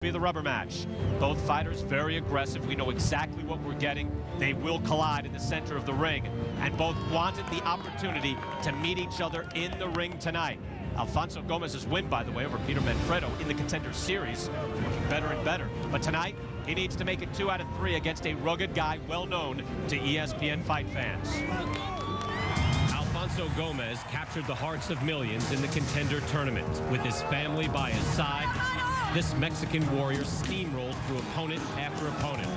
Be the rubber match. Both fighters very aggressive. We know exactly what we're getting. They will collide in the center of the ring, and both wanted the opportunity to meet each other in the ring tonight. Alfonso Gomez's win, by the way, over Peter Manfredo in the Contender Series, looking better and better. But tonight, he needs to make it 2 out of 3 against a rugged guy well known to ESPN fight fans. Alfonso Gomez captured the hearts of millions in the Contender Tournament. With his family by his side, this Mexican warrior steamrolled through opponent after opponent,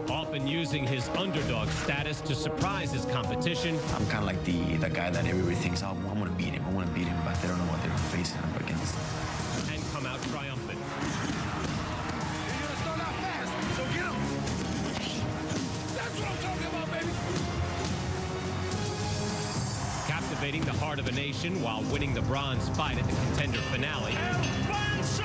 often using his underdog status to surprise his competition. I'm kind of like the guy that everybody thinks, oh, I'm going to beat him, but they don't know what they're facing up against. And come out triumphant. You're going to start out fast, so get him. That's what I'm talking about, baby. Captivating the heart of a nation while winning the bronze fight at the Contender finale. Alfonso!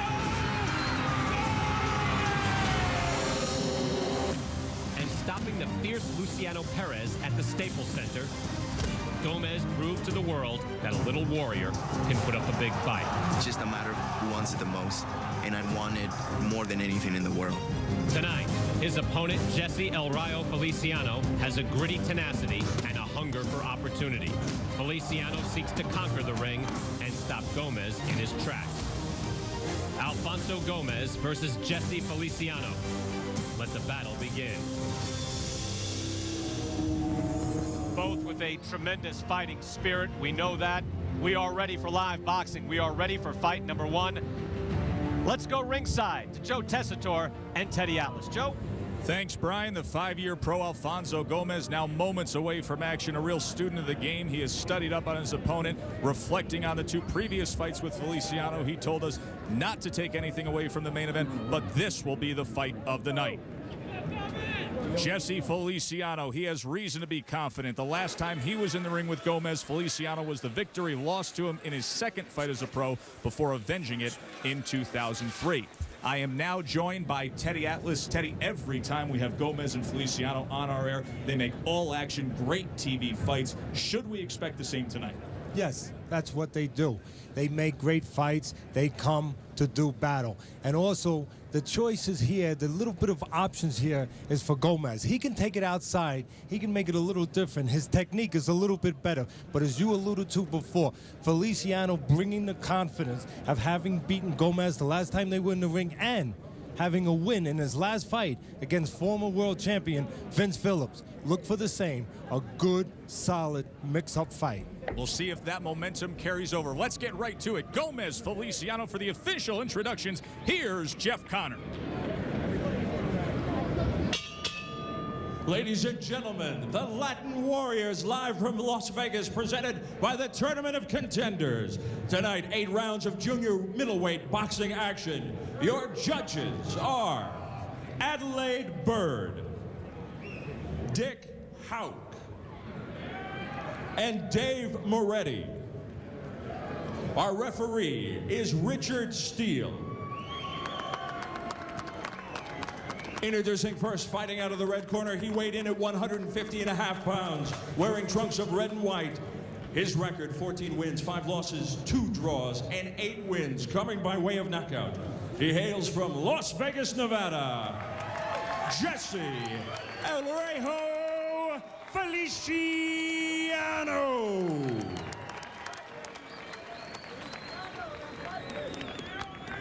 And stopping the fierce Luciano Perez at the Staples Center, Gomez proved to the world that a little warrior can put up a big fight. It's just a matter of who wants it the most, and I want it more than anything in the world. Tonight, his opponent, Jesse El Rayo Feliciano, has a gritty tenacity and a hunger for opportunity. Feliciano seeks to conquer the ring and stop Gomez in his tracks. Alfonso Gomez versus Jesse Feliciano. Let the battle begin. Both with a tremendous fighting spirit. We know that. We are ready for live boxing. We are ready for fight number 1. Let's go ringside to Joe Tessitore and Teddy Atlas. Joe? Thanks, Brian. The 5-year pro Alfonso Gomez now moments away from action, a real student of the game. He has studied up on his opponent, reflecting on the 2 previous fights with Feliciano. He told us not to take anything away from the main event, but this will be the fight of the night. Jesse Feliciano, he has reason to be confident. The last time he was in the ring with Gomez, Feliciano was the victor. He lost to him in his second fight as a pro before avenging it in 2003. I am now joined by Teddy Atlas. Teddy, every time we have Gomez and Feliciano on our air, they make all-action, great TV fights. Should we expect the same tonight? Yes, that's what they do. They make great fights. They come to do battle. And also, the choices here, the little bit of options here is for Gomez. He can take it outside. He can make it a little different. His technique is a little bit better. But as you alluded to before, Feliciano bringing the confidence of having beaten Gomez the last time they were in the ring and having a win in his last fight against former world champion Vince Phillips. Look for the same, a good, solid mix-up fight. We'll see if that momentum carries over. Let's get right to it. Gomez, Feliciano for the official introductions. Here's Jeff Connor. Ladies and gentlemen, the Latin Warriors live from Las Vegas, presented by the Tournament of Contenders. Tonight, 8 rounds of junior middleweight boxing action. Your judges are Adelaide Bird, Dick Houck, and Dave Moretti. Our referee is Richard Steele. Introducing first, fighting out of the red corner, he weighed in at 150.5 pounds, wearing trunks of red and white. His record, 14 wins, 5 losses, 2 draws, and 8 wins, coming by way of knockout. He hails from Las Vegas, Nevada, Jesse El Rayo Feliciano.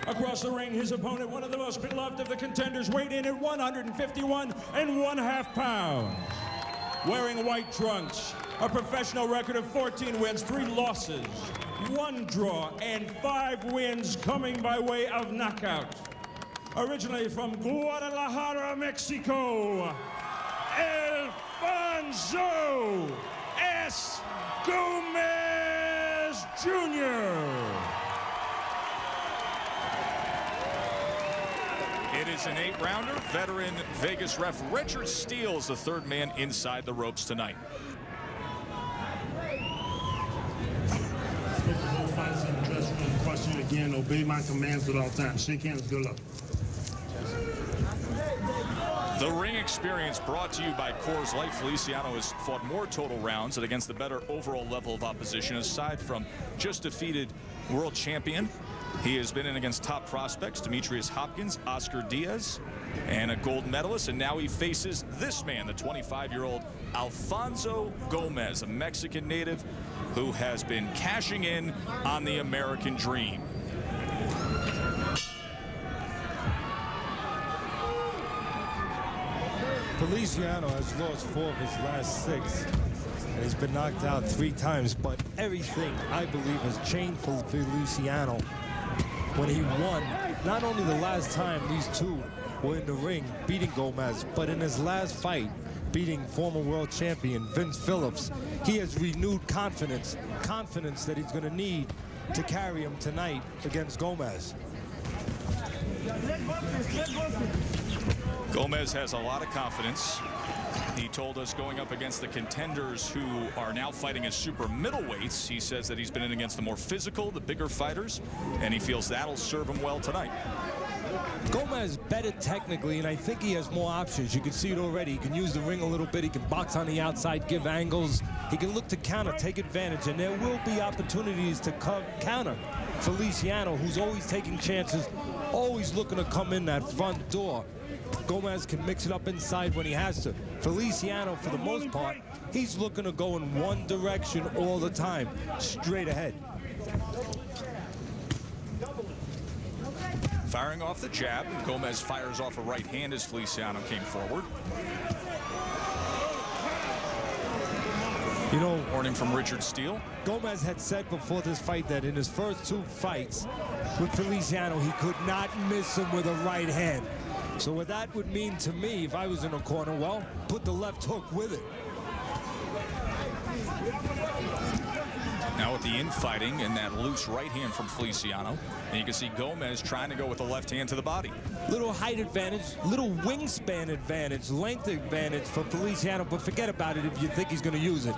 Across the ring, his opponent, one of the most beloved of the contenders, weighed in at 151.5 pounds. Wearing white trunks, a professional record of 14 wins, 3 losses, 1 draw, and 5 wins coming by way of knockout. Originally from Guadalajara, Mexico, Alfonso S. Gomez Jr. It is an 8-rounder. Veteran Vegas ref Richard Steele is the 3rd man inside the ropes tonight. Both fighters in the dressing room. Question again. Obey my commands at all times. Shake hands. Good luck. The ring experience brought to you by Coors Light. Feliciano has fought more total rounds and against the better overall level of opposition, aside from just defeated world champion He has been in against top prospects, Demetrius Hopkins, Oscar Diaz, and a gold medalist. And now he faces this man, the 25-year-old Alfonso Gomez, a Mexican native who has been cashing in on the American dream. Feliciano has lost 4 of his last 6, and he's been knocked out 3 times, but everything, I believe, has changed for Feliciano when he won. Not only the last time these two were in the ring beating Gomez, but in his last fight, beating former world champion Vince Phillips. He has renewed confidence that he's going to need to carry him tonight against Gomez. Gomez has a lot of confidence. He told us going up against the contenders who are now fighting as super middleweights, he says that he's been in against the more physical, the bigger fighters, and he feels that'll serve him well tonight. Gomez better technically, and I think he has more options. You can see it already. He can use the ring a little bit. He can box on the outside, give angles. He can look to counter, take advantage, and there will be opportunities to counter Feliciano, who's always taking chances, always looking to come in that front door. Gomez can mix it up inside when he has to. Feliciano, for the most part, he's looking to go in one direction all the time, straight ahead. Firing off the jab, Gomez fires off a right hand as Feliciano came forward. You know, warning from Richard Steele. Gomez had said before this fight that in his first 2 fights with Feliciano, he could not miss him with a right hand. So what that would mean to me, if I was in a corner, well, put the left hook with it. Now with the infighting and that loose right hand from Feliciano, and you can see Gomez trying to go with the left hand to the body. Little height advantage, little wingspan advantage, length advantage for Feliciano, but forget about it if you think he's going to use it.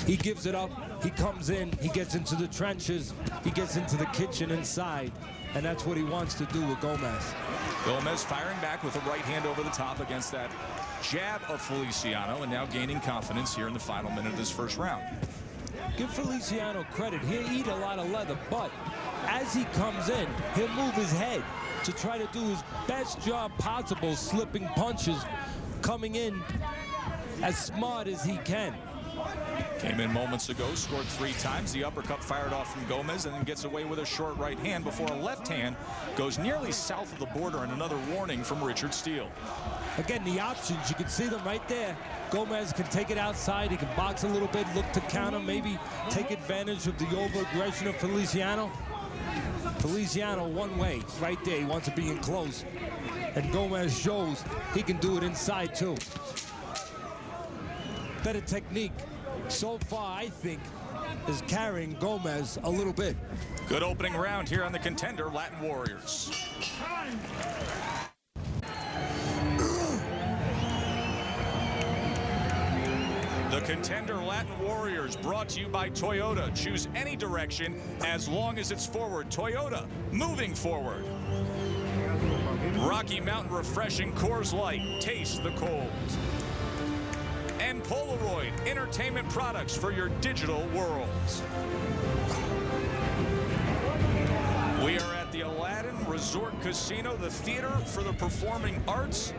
He gives it up, he comes in, he gets into the trenches, he gets into the kitchen inside, and that's what he wants to do with Gomez. Gomez firing back with a right hand over the top against that jab of Feliciano, and now gaining confidence here in the final minute of this first round. Give Feliciano credit. He'll eat a lot of leather, but as he comes in, he'll move his head to try to do his best job possible, slipping punches, coming in as smart as he can. Came in moments ago, scored 3 times. The uppercut fired off from Gomez and then gets away with a short right hand before a left hand goes nearly south of the border, and another warning from Richard Steele. Again, the options, you can see them right there. Gomez can take it outside. He can box a little bit, look to counter, maybe take advantage of the over-aggression of Feliciano. Feliciano one way, right there. He wants to be in close. And Gomez shows he can do it inside, too. Better technique so far, I think, is carrying Gomez a little bit. Good opening round here on the Contender Latin Warriors. The Contender Latin Warriors brought to you by Toyota. Choose any direction as long as it's forward. Toyota, moving forward. Rocky Mountain Refreshing Coors Light. Taste the cold. And Polaroid, entertainment products for your digital worlds. We are at the Aladdin Resort Casino, the theater for the performing arts.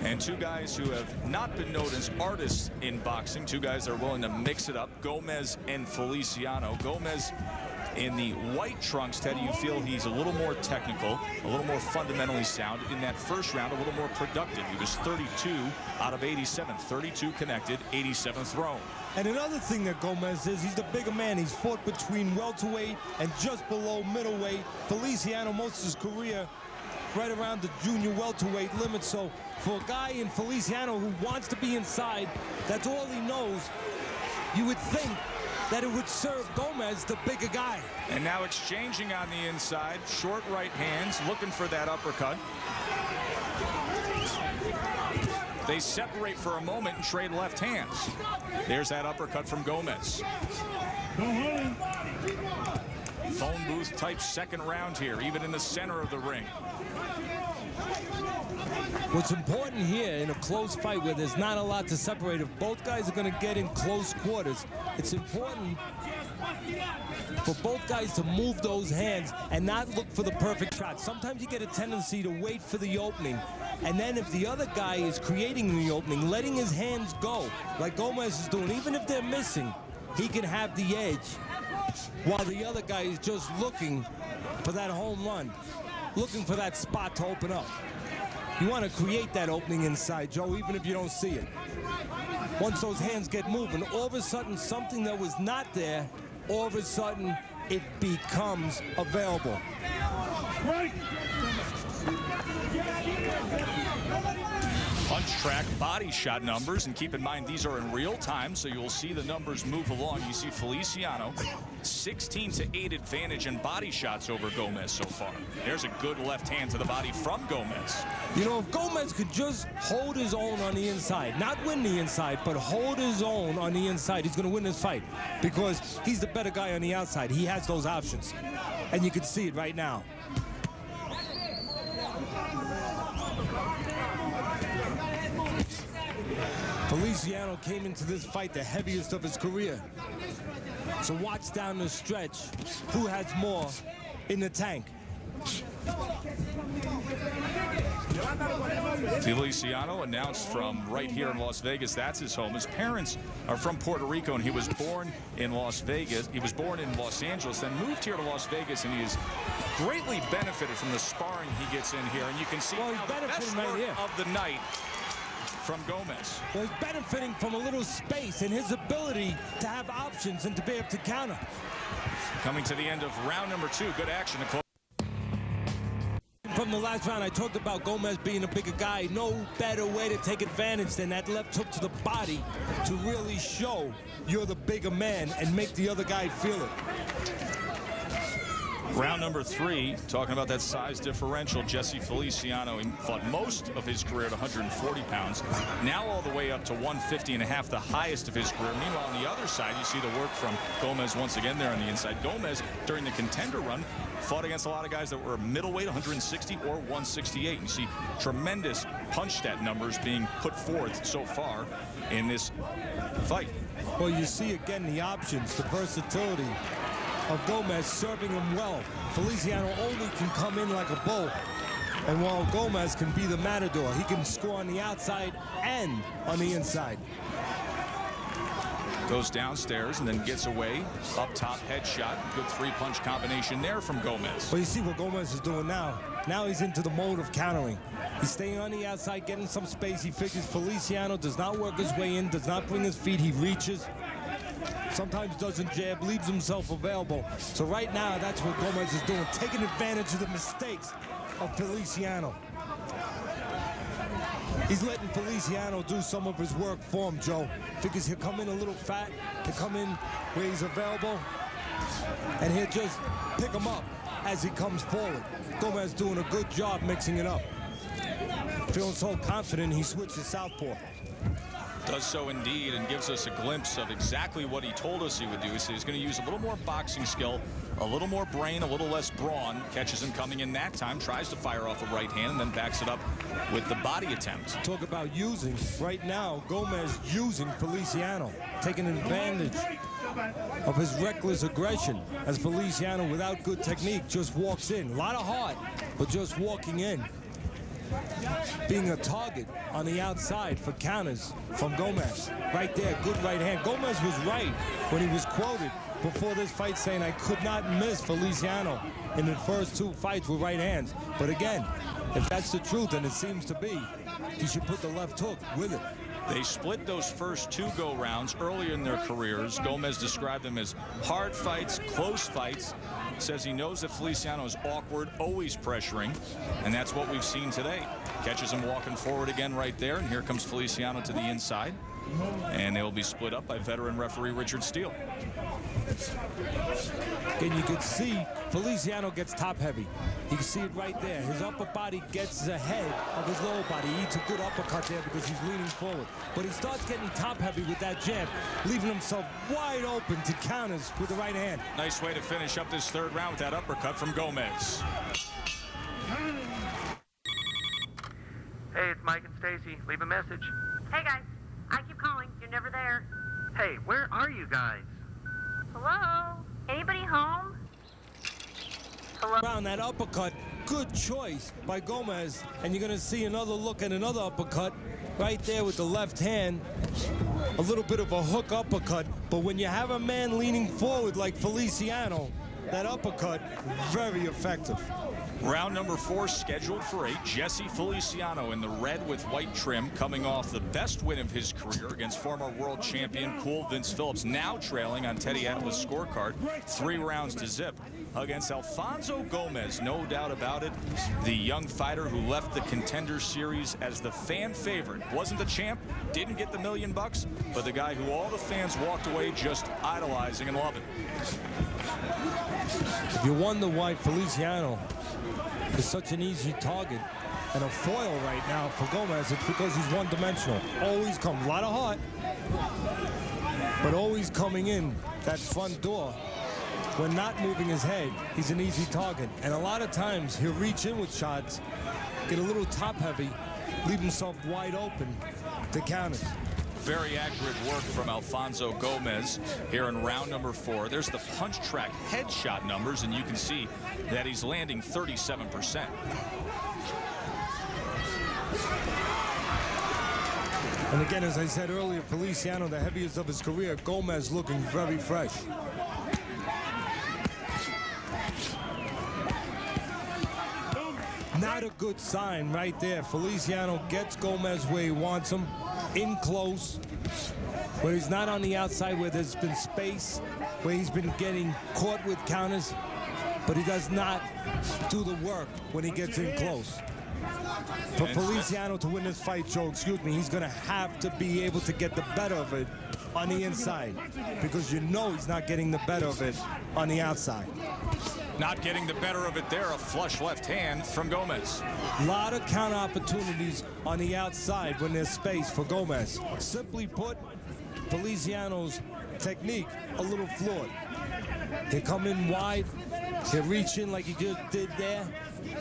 And 2 guys who have not been known as artists in boxing, 2 guys that are willing to mix it up, Gomez and Feliciano. Gomez in the white trunks. Teddy, you feel he's a little more technical, a little more fundamentally sound. In that first round, a little more productive. He was 32 out of 87, 32 connected, 87 thrown. And another thing that Gomez is, he's the bigger man. He's fought between welterweight and just below middleweight. Feliciano, most of his career, right around the junior welterweight limit. So for a guy in Feliciano who wants to be inside, that's all he knows, you would think that it would serve Gomez, the bigger guy. And now exchanging on the inside, short right hands, looking for that uppercut. They separate for a moment and trade left hands. There's that uppercut from Gomez. Phone booth type second round here, even in the center of the ring. What's important here in a close fight where there's not a lot to separate, if both guys are going to get in close quarters, it's important for both guys to move those hands and not look for the perfect shot. Sometimes you get a tendency to wait for the opening, and then if the other guy is creating the opening, letting his hands go, like Gomez is doing, even if they're missing, he can have the edge, while the other guy is just looking for that home run, looking for that spot to open up. You want to create that opening inside, Joe, even if you don't see it. Once those hands get moving, all of a sudden something that was not there, all of a sudden it becomes available. Punch track body shot numbers, and keep in mind these are in real time, so you'll see the numbers move along. You see Feliciano 16-8 advantage in body shots over Gomez so far. There's a good left hand to the body from Gomez. You know, if Gomez could just hold his own on the inside, not win the inside, but hold his own on the inside, he's going to win this fight because he's the better guy on the outside. He has those options, and you can see it right now. Feliciano came into this fight the heaviest of his career. So watch down the stretch who has more in the tank. Feliciano announced from right here in Las Vegas. That's his home. His parents are from Puerto Rico, and he was born in Las Vegas. He was born in Los Angeles, then moved here to Las Vegas, and he has greatly benefited from the sparring he gets in here. And you can see well, he's the best right work here of the night from Gomez. Well, he's benefiting from a little space and his ability to have options and to be able to counter. Coming to the end of round number 2. Good action to close. From the last round, I talked about Gomez being a bigger guy. No better way to take advantage than that left hook to the body to really show you're the bigger man and make the other guy feel it. Round number 3, talking about that size differential, Jesse Feliciano, he fought most of his career at 140 pounds, now all the way up to 150.5, the highest of his career. Meanwhile, on the other side, you see the work from Gomez once again there on the inside. Gomez, during the contender run, fought against a lot of guys that were middleweight, 160 or 168. You see tremendous punch stat numbers being put forth so far in this fight. Well, you see again the options, the versatility of Gomez serving him well. Feliciano only can come in like a bull. And while Gomez can be the matador, he can score on the outside and on the inside. Goes downstairs and then gets away. Up top, headshot. Good three-punch combination there from Gomez. Well, you see what Gomez is doing now. Now he's into the mode of countering. He's staying on the outside, getting some space. He figures Feliciano does not work his way in, does not bring his feet. He reaches. Sometimes doesn't jab, leaves himself available. So right now, that's what Gomez is doing, taking advantage of the mistakes of Feliciano. He's letting Feliciano do some of his work for him, Joe. Figures he'll come in a little fat, he'll come in where he's available, and he'll just pick him up as he comes forward. Gomez doing a good job mixing it up. Feeling so confident, he switches southpaw. Does so indeed, and gives us a glimpse of exactly what he told us he would do. He said he's going to use a little more boxing skill, a little more brain, a little less brawn. Catches him coming in that time, tries to fire off a right hand, and then backs it up with the body attempt. Talk about using. Right now, Gomez using Feliciano, taking advantage of his reckless aggression as Feliciano, without good technique, just walks in. A lot of heart, but just walking in. Being a target on the outside for counters from Gomez. Right there, good right hand. Gomez was right when he was quoted before this fight saying, I could not miss Feliciano in the first 2 fights with right hands. But again, if that's the truth, and it seems to be, you should put the left hook with it. They split those first 2 go-rounds earlier in their careers. Gomez described them as hard fights, close fights. Says he knows that Feliciano is awkward, always pressuring, and that's what we've seen today. Catches him walking forward again right there, and here comes Feliciano to the inside, and they will be split up by veteran referee Richard Steele. And you can see Feliciano gets top heavy. You can see it right there. His upper body gets ahead of his lower body. He eats a good uppercut there because he's leaning forward. But he starts getting top heavy with that jab, leaving himself wide open to counters with the right hand. Nice way to finish up this 3rd round with that uppercut from Gomez. Hey, it's Mike and Stacy. Leave a message. Hey, guys. I keep calling. You're never there. Hey, where are you guys? Hello? Anybody home? Hello? Around that uppercut, good choice by Gomez. And you're going to see another look at another uppercut right there with the left hand. A little bit of a hook uppercut. But when you have a man leaning forward like Feliciano, that uppercut, very effective. Round number 4 scheduled for 8. Jesse Feliciano in the red with white trim, coming off the best win of his career against former world champion Cool Vince Phillips, now trailing on Teddy Atlas' scorecard 3 rounds to zip against Alfonso Gomez. No doubt about it, the young fighter who left the Contender Series as the fan favorite. Wasn't the champ, didn't get the $1 million, but the guy who all the fans walked away just idolizing and loving. If you wonder why Feliciano is such an easy target and a foil right now for Gomez, it's because he's one-dimensional. Always comes, a lot of heart, but always coming in that front door. When not moving his head, he's an easy target. And a lot of times he'll reach in with shots, get a little top-heavy, leave himself wide open to counter. Very accurate work from Alfonso Gomez here in round number 4. There's the punch track headshot numbers, and you can see that he's landing 37%. And again, as I said earlier, Feliciano, the heaviest of his career. Gomez looking very fresh. Not a good sign right there. Feliciano gets Gomez where he wants him, in close, where he's not on the outside, where there's been space, where he's been getting caught with counters, but he does not do the work when he gets in close. For Feliciano to win this fight, Joe, he's going to have to be able to get the better of it on the inside, because you know he's not getting the better of it on the outside. Not getting the better of it there, a flush left hand from Gomez. A lot of counter opportunities on the outside when there's space for Gomez. Simply put, Feliciano's technique a little flawed. He'll come in wide, he'll reach in like he just did there,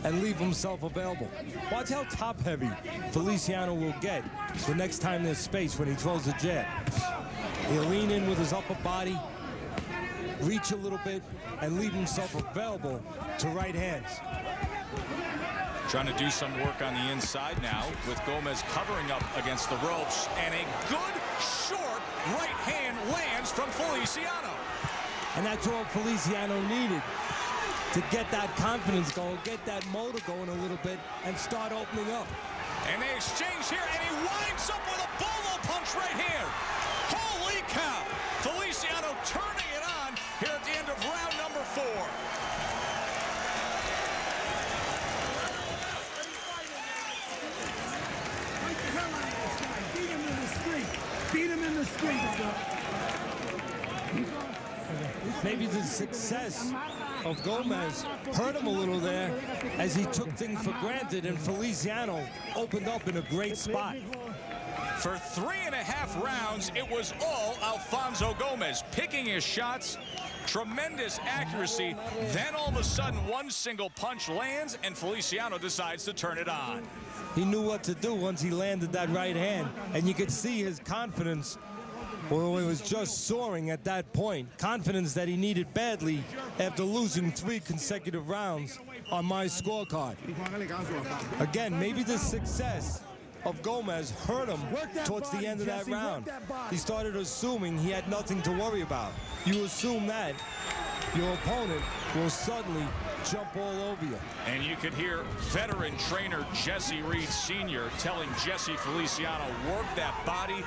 and leave himself available. Watch how top-heavy Feliciano will get the next time there's space when he throws a jab. He'll lean in with his upper body, reach a little bit, and leave himself available to right hands. Trying to do some work on the inside now with Gomez covering up against the ropes, and a good short right hand lands from Feliciano. And that's all Feliciano needed to get that confidence going, get that motor going a little bit, and start opening up. And they exchange here, and he winds up with a bolo punch right here. Holy cow! Feliciano turning it on here at the end of round number 4. Beat him in the street. Beat him in the street. Maybe the success of Gomez hurt him a little there as he took things for granted, and Feliciano opened up in a great spot. For 3.5 rounds, it was all Alfonso Gomez picking his shots, tremendous accuracy. Then all of a sudden, one single punch lands, and Feliciano decides to turn it on. He knew what to do once he landed that right hand, and you could see his confidence. Well, it was just soaring at that point. Confidence that he needed badly after losing 3 consecutive rounds on my scorecard. Again, maybe the success of Gomez hurt him towards the end of that round. He started assuming he had nothing to worry about. You assume that, your opponent will suddenly jump all over you. And you could hear veteran trainer Jesse Reed Sr. telling Jesse Feliciano, work that body,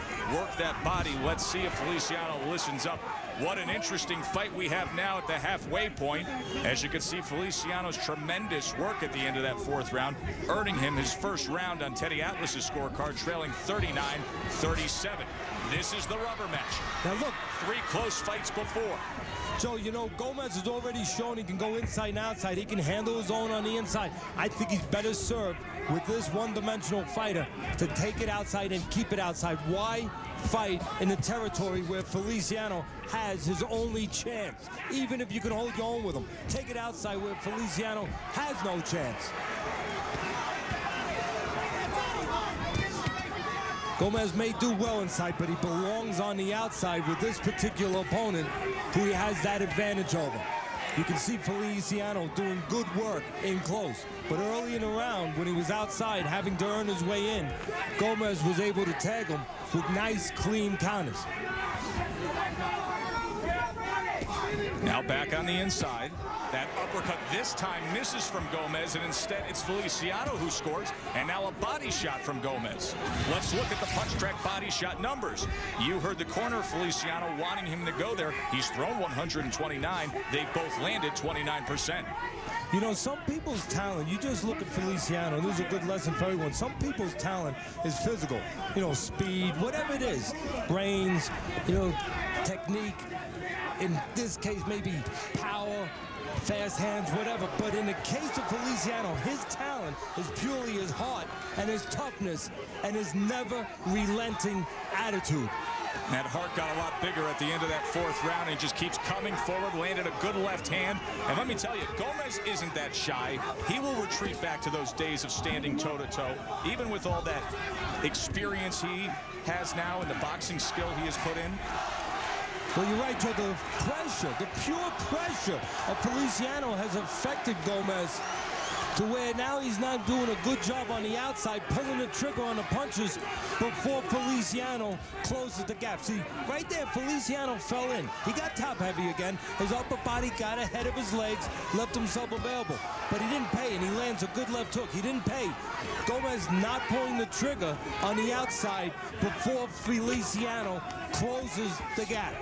Let's see if Feliciano listens up. What an interesting fight we have now at the halfway point. As you can see, Feliciano's tremendous work at the end of that 4th round, earning him his first round on Teddy Atlas's scorecard, trailing 39-37. This is the rubber match. Now look, 3 close fights before. Joe, you know, Gomez has already shown he can go inside and outside. He can handle his own on the inside. I think he's better served with this one-dimensional fighter to take it outside and keep it outside. Why fight in the territory where Feliciano has his only chance? Even if you can hold your own with him, take it outside where Feliciano has no chance. Gomez may do well inside, but he belongs on the outside with this particular opponent who he has that advantage over. You can see Feliciano doing good work in close. But early in the round, when he was outside having to earn his way in, Gomez was able to tag him with nice, clean counters. Now back on the inside. That uppercut this time misses from Gomez, and instead it's Feliciano who scores, and now a body shot from Gomez. Let's look at the punch track body shot numbers. You heard the corner, Feliciano wanting him to go there. He's thrown 129. They've both landed 29%. You know, some people's talent, you just look at Feliciano, and this is a good lesson for everyone. Some people's talent is physical, you know, speed, whatever it is, brains, you know, technique. In this case, maybe power, fast hands, whatever. But in the case of Feliciano, his talent is purely his heart and his toughness and his never relenting attitude. That heart got a lot bigger at the end of that fourth round. He just keeps coming forward, landed a good left hand. And let me tell you, Gomez isn't that shy. He will retreat back to those days of standing toe-to-toe, even with all that experience he has now and the boxing skill he has put in. Well, you're right, Joe. The pressure, the pure pressure of Feliciano has affected Gomez to where now he's not doing a good job on the outside, pulling the trigger on the punches before Feliciano closes the gap. See, right there, Feliciano fell in. He got top heavy again. His upper body got ahead of his legs, left himself available. But he didn't pay, and he lands a good left hook. He didn't pay. Gomez not pulling the trigger on the outside before Feliciano closes the gap.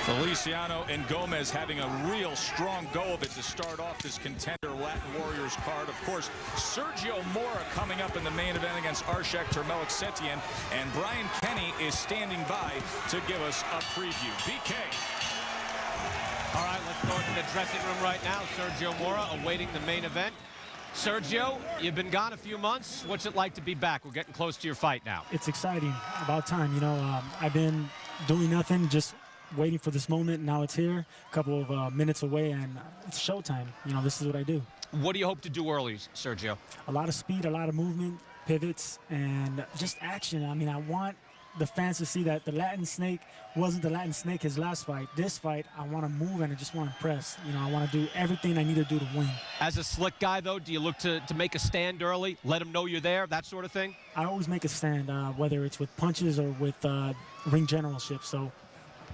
Feliciano and Gomez having a real strong go of it to start off this Contender Latin Warriors card. Of course, Sergio Mora coming up in the main event against Arshak Termelik-Setien, and Brian Kenny is standing by to give us a preview. BK. All right, let's go into the dressing room right now. Sergio Mora awaiting the main event. Sergio, you've been gone a few months. What's it like to be back? We're getting close to your fight now. It's exciting. About time. You know, I've been doing nothing, just waiting for this moment. Now it's here, a couple of minutes away, and it's showtime. You know, this is what I do. What do you hope to do early, Sergio? A lot of speed, a lot of movement, pivots, and just action. I mean, I want the fans to see that the Latin Snake wasn't the Latin Snake his last fight. This fight, I want to move and I just want to impress. You know, I want to do everything I need to do to win. As a slick guy, though, do you look to make a stand early, let him know you're there, that sort of thing? I always make a stand, whether it's with punches or with ring generalship. So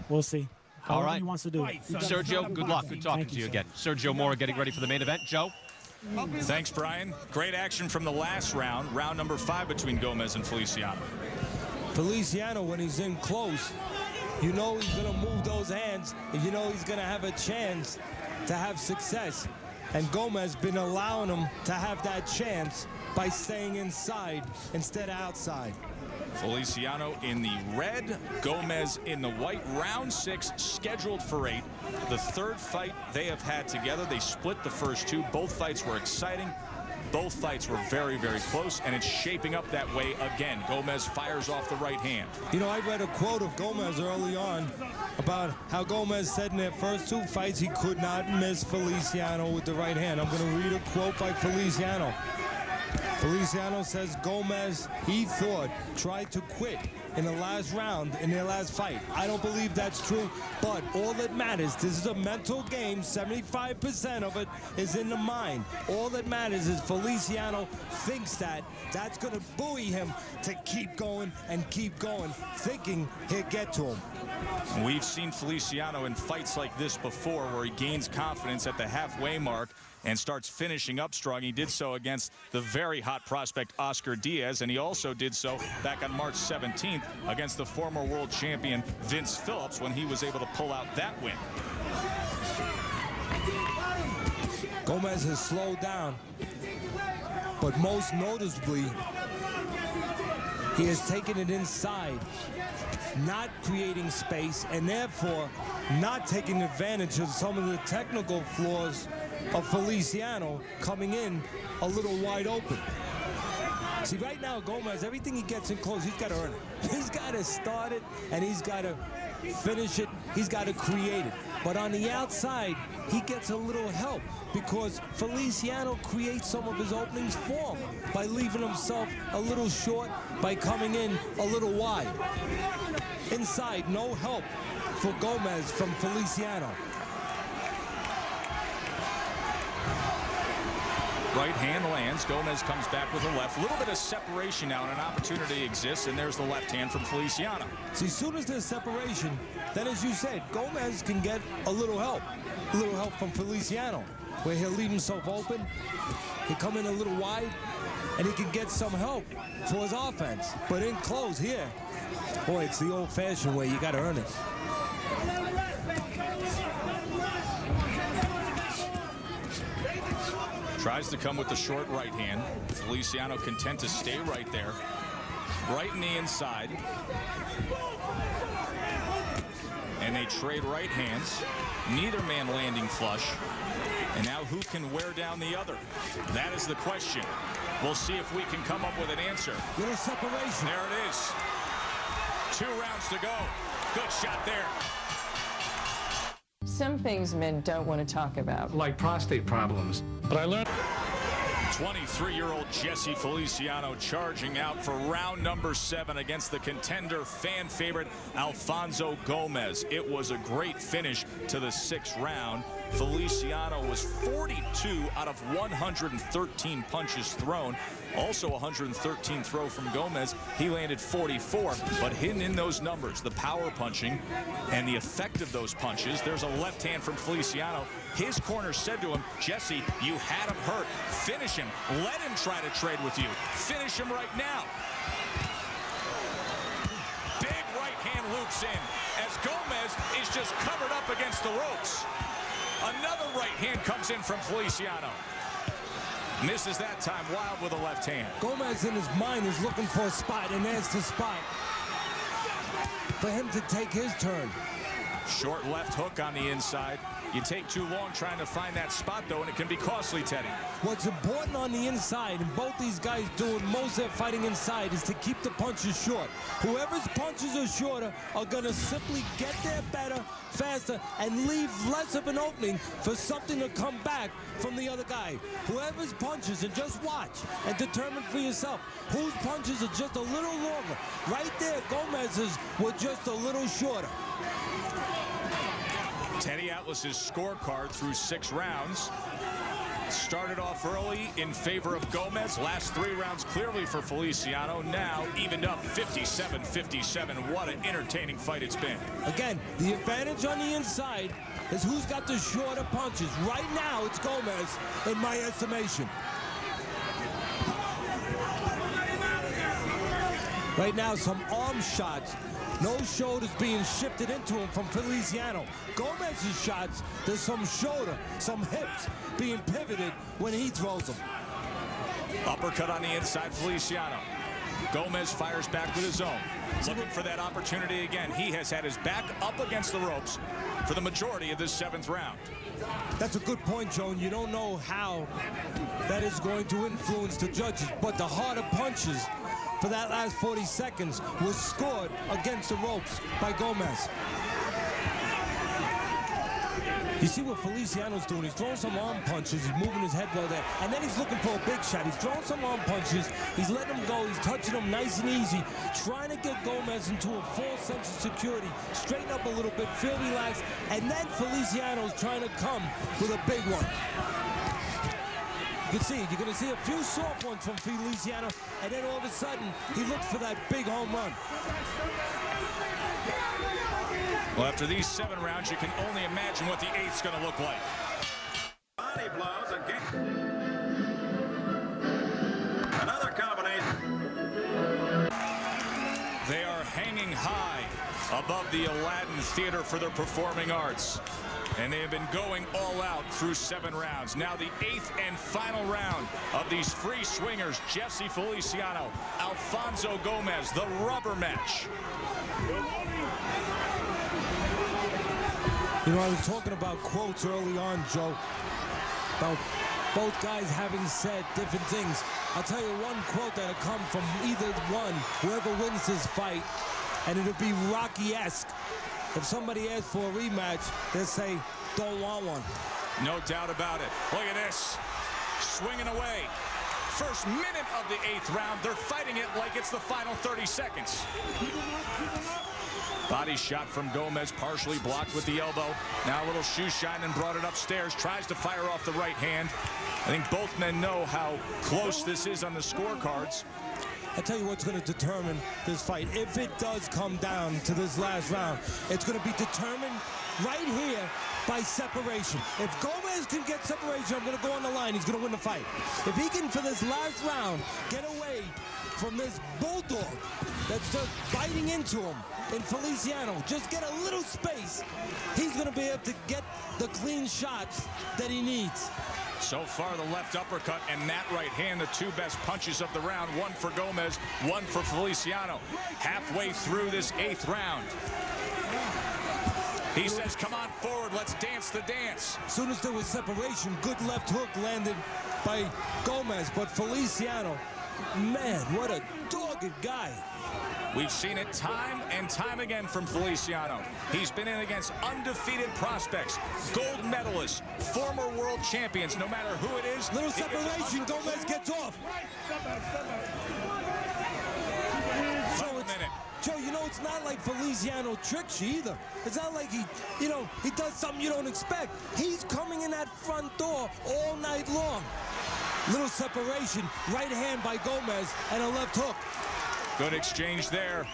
we'll see. All right. He wants to do it. Sergio, good luck. Good talking to you again. Sergio Mora getting ready for the main event. Joe? Thanks, Brian. Great action from the last round, round number 5 between Gomez and Feliciano. Feliciano, when he's in close, you know he's going to move those hands, and you know he's going to have a chance to have success. And Gomez been allowing him to have that chance by staying inside instead of outside. Feliciano in the red, Gomez in the white. Round 6 scheduled for 8. The third fight they have had together. They split the first 2. Both fights were exciting. Both fights were very, very close, and it's shaping up that way again. Gomez fires off the right hand. You know, I read a quote of Gomez early on about how Gomez said in their first 2 fights he could not miss Feliciano with the right hand. I'm going to read a quote by Feliciano. Feliciano says Gomez, he thought, tried to quit in the last round in their last fight. I don't believe that's true, but all that matters, this is a mental game. 75% of it is in the mind. All that matters is Feliciano thinks that's going to buoy him to keep going and keep going, thinking he'll get to him. We've seen Feliciano in fights like this before where he gains confidence at the halfway mark and starts finishing up strong. He did so against the very hot prospect Oscar Diaz, and he also did so back on March 17th against the former world champion Vince Phillips when he was able to pull out that win. Gomez has slowed down, but most noticeably, he has taken it inside, not creating space, and therefore not taking advantage of some of the technical flaws of Feliciano coming in a little wide open. See, right now, Gomez, everything he gets in close, he's got to earn it. He's got to start it, and he's got to finish it. He's got to create it. But on the outside, he gets a little help because Feliciano creates some of his openings for him by leaving himself a little short, by coming in a little wide. Inside, no help for Gomez from Feliciano. Right hand lands. Gomez comes back with a left. A little bit of separation now, and an opportunity exists, and there's the left hand from Feliciano. See, as soon as there's separation, then as you said, Gomez can get a little help from Feliciano, where he'll leave himself open, he'll come in a little wide, and he can get some help for his offense. But in close here, boy, it's the old-fashioned way. You got to earn it. Tries to come with the short right hand. Feliciano content to stay right there. Right in the inside. And they trade right hands. Neither man landing flush. And now who can wear down the other? That is the question. We'll see if we can come up with an answer. Little separation. There it is. 2 rounds to go. Good shot there. Some things men don't want to talk about. Like prostate problems. But I learned... 23-year-old Jesse Feliciano charging out for round number 7 against the contender fan favorite Alfonso Gomez. It was a great finish to the 6th round. Feliciano was 42 out of 113 punches thrown. Also 113 throw from Gomez. He landed 44, but hidden in those numbers, the power punching and the effect of those punches. There's a left hand from Feliciano. His corner said to him, Jesse, you had him hurt. Finish him. Let him try to trade with you. Finish him right now. Big right hand loops in as Gomez is just covered up against the ropes. Another right hand comes in from Feliciano. Misses that time. Wild with a left hand. Gomez in his mind is looking for a spot, and there's the spot for him to take his turn. Short left hook on the inside. You take too long trying to find that spot, though, and it can be costly, Teddy. What's important on the inside, and both these guys doing most of their fighting inside, is to keep the punches short. Whoever's punches are shorter are going to simply get there better, faster, and leave less of an opening for something to come back from the other guy. Whoever's punches, and just watch and determine for yourself whose punches are just a little longer. Right there, Gomez's were just a little shorter. Teddy Atlas's scorecard through 6 rounds. Started off early in favor of Gomez. Last 3 rounds clearly for Feliciano. Now evened up 57-57. What an entertaining fight it's been. Again, the advantage on the inside is who's got the shorter punches. Right now, it's Gomez, in my estimation. Right now, some arm shots. No shoulders being shifted into him from Feliciano. Gomez's shots, there's some shoulder, some hips being pivoted when he throws them. Uppercut on the inside, Feliciano. Gomez fires back with his own. Looking for that opportunity again. He has had his back up against the ropes for the majority of this 7th round. That's a good point, Joan. You don't know how that is going to influence the judges, but the harder punches for that last 40 seconds was scored against the ropes by Gomez. You see what Feliciano's doing. He's throwing some arm punches. He's moving his head well there. And then he's looking for a big shot. He's throwing some arm punches. He's letting him go. He's touching him nice and easy. Trying to get Gomez into a false sense of security. Straighten up a little bit. Feel relaxed. And then Feliciano's trying to come with a big one. You can see it. You're going to see a few soft ones from Feliciano. And then all of a sudden, he looks for that big home run. Well, after these 7 rounds, you can only imagine what the 8th's going to look like. Body blows again. Another combination. They are hanging high above the Aladdin Theater for their performing arts. And they have been going all out through 7 rounds. Now the 8th and final round of these free swingers, Jesse Feliciano, Alfonso Gomez, the rubber match. You know, I was talking about quotes early on, Joe, about both guys having said different things. I'll tell you one quote that'll come from either one, whoever wins this fight, and it'll be Rocky-esque. If somebody asks for a rematch, they'll say, don't want one. No doubt about it. Look at this. Swinging away. First minute of the 8th round, they're fighting it like it's the final 30 seconds. Body shot from Gomez, partially blocked with the elbow. Now a little shoe shine and brought it upstairs. Tries to fire off the right hand. I think both men know how close this is on the scorecards. I'll tell you what's going to determine this fight. If it does come down to this last round, it's going to be determined right here by separation. If Gomez can get separation, I'm going to go on the line. He's going to win the fight. If he can, for this last round, get away from this bulldog that's just biting into him in Feliciano, just get a little space, he's going to be able to get the clean shots that he needs. So far, the left uppercut and that right hand, the two best punches of the round. One for Gomez, one for Feliciano. Halfway through this 8th round. He says, come on forward, let's dance the dance. As soon as there was separation, good left hook landed by Gomez, but Feliciano, man, what a dogged guy. We've seen it time and time again from Feliciano. He's been in against undefeated prospects, gold medalists, former world champions, no matter who it is. Little separation, Gomez gets off. Joe, you know, it's not like Feliciano tricks you either. It's not like he does something you don't expect. He's coming in that front door all night long. Little separation, right hand by Gomez, and a left hook. Good exchange there.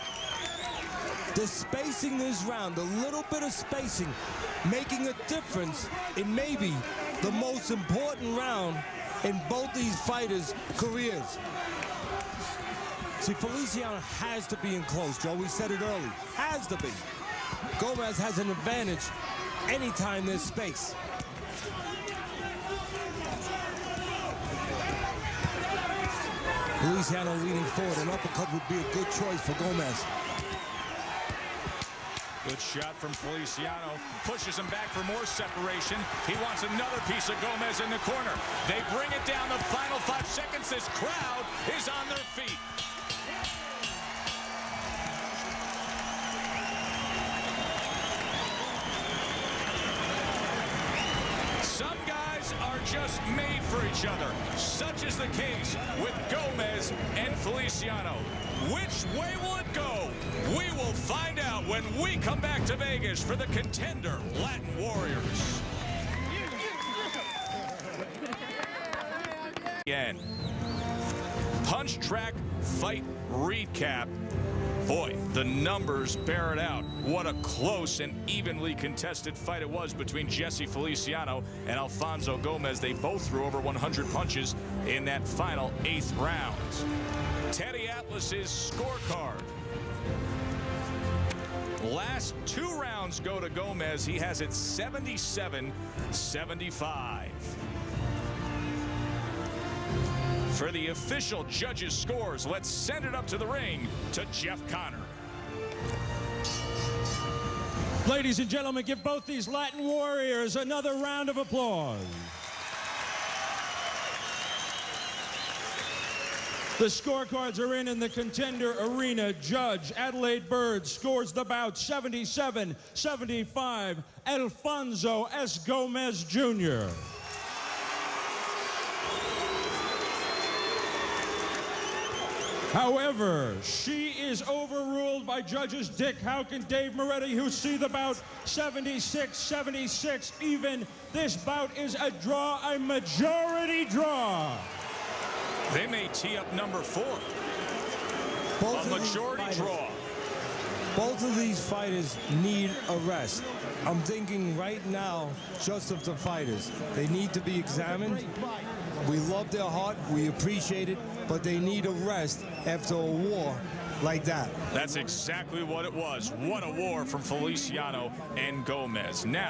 The spacing this round, a little bit of spacing, making a difference in maybe the most important round in both these fighters' careers. See, Feliciano has to be in close, Joe. We said it early. Has to be. Gomez has an advantage anytime there's space. Feliciano leaning forward. An uppercut would be a good choice for Gomez. Good shot from Feliciano. Pushes him back for more separation. He wants another piece of Gomez in the corner. They bring it down the final 5 seconds. This crowd is on their feet. Some guys are just made for each other. Such is the case with Gomez and Feliciano. Which way will it go? We will find out when we come back to Vegas for the Contender Latin Warriors. Again. Punch Track Fight Recap. Boy, the numbers bear it out. What a close and evenly contested fight it was between Jesse Feliciano and Alfonso Gomez. They both threw over 100 punches in that final 8th round. Teddy Atlas's scorecard. Last 2 rounds go to Gomez. He has it 77-75. For the official judges' scores, let's send it up to the ring to Jeff Connor. Ladies and gentlemen, give both these Latin warriors another round of applause. The scorecards are in the Contender Arena. Judge Adelaide Bird scores the bout 77-75. Alfonso S. Gomez Jr. However, she is overruled by judges Dick Houck and Dave Moretti, who see the bout 76-76 even. This bout is a draw, a majority draw. They may tee up number 4. A majority draw. Both of these fighters need a rest. I'm thinking right now just of the fighters. They need to be examined. We love their heart, we appreciate it, but they need a rest after a war like that. That's exactly what it was. What a war from Feliciano and Gomez. Now